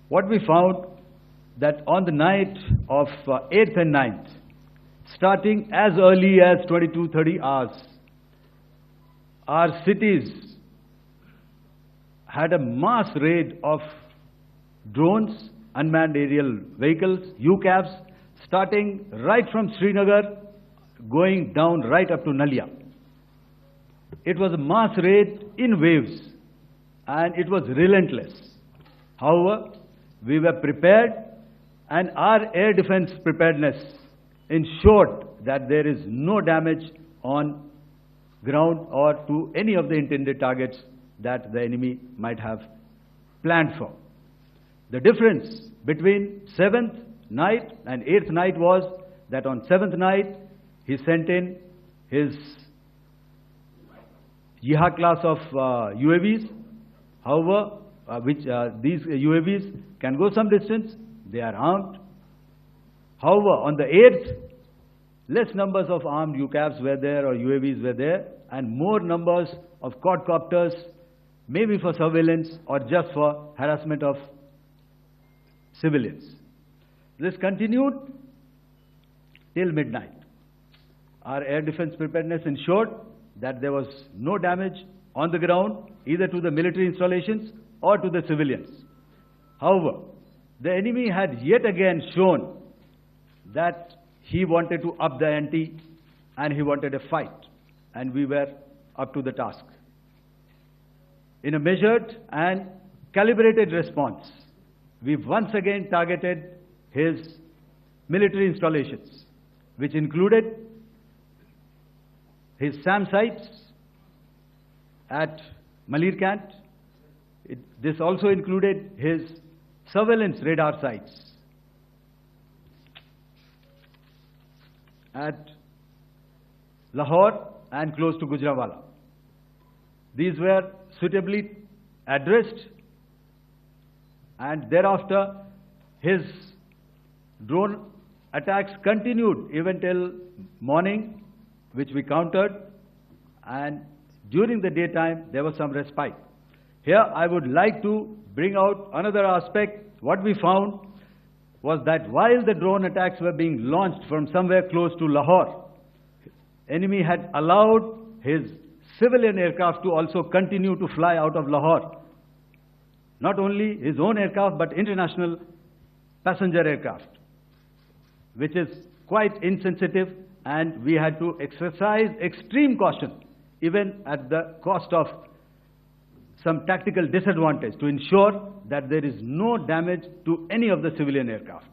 What we found that on the night of 8th and 9th, starting as early as 22:30 hours, our cities had a mass raid of drones, unmanned aerial vehicles, UCAVs, starting right from Srinagar, going down right up to Nalia. It was a mass raid in waves, and it was relentless. However, we were prepared, and our air defense preparedness ensured that there is no damage on ground or to any of the intended targets that the enemy might have planned for. The difference between 7th night and 8th night was that on 7th night, he sent in his Yeha class of UAVs. However, these UAVs can go some distance, they are armed. However, on the 8th, less numbers of armed UCAVs were there or UAVs were there, and more numbers of quadcopters, maybe for surveillance or just for harassment of civilians. This continued till midnight. Our air defense preparedness ensured that there was no damage on the ground, either to the military installations or to the civilians. However, the enemy had yet again shown that he wanted to up the ante and he wanted a fight, and we were up to the task. In a measured and calibrated response, we once again targeted his military installations, which included his SAM sites at Malirkant. This also included his surveillance radar sites at Lahore and close to Gujranwala. These were suitably addressed, and thereafter his drone attacks continued even till morning, which we countered, and during the daytime there was some respite. Here I would like to bring out another aspect. What we found was that while the drone attacks were being launched from somewhere close to Lahore, enemy had allowed his civilian aircraft to also continue to fly out of Lahore. Not only his own aircraft, but international passenger aircraft, which is quite insensitive, and we had to exercise extreme caution, even at the cost of some tactical disadvantage, to ensure that there is no damage to any of the civilian aircraft.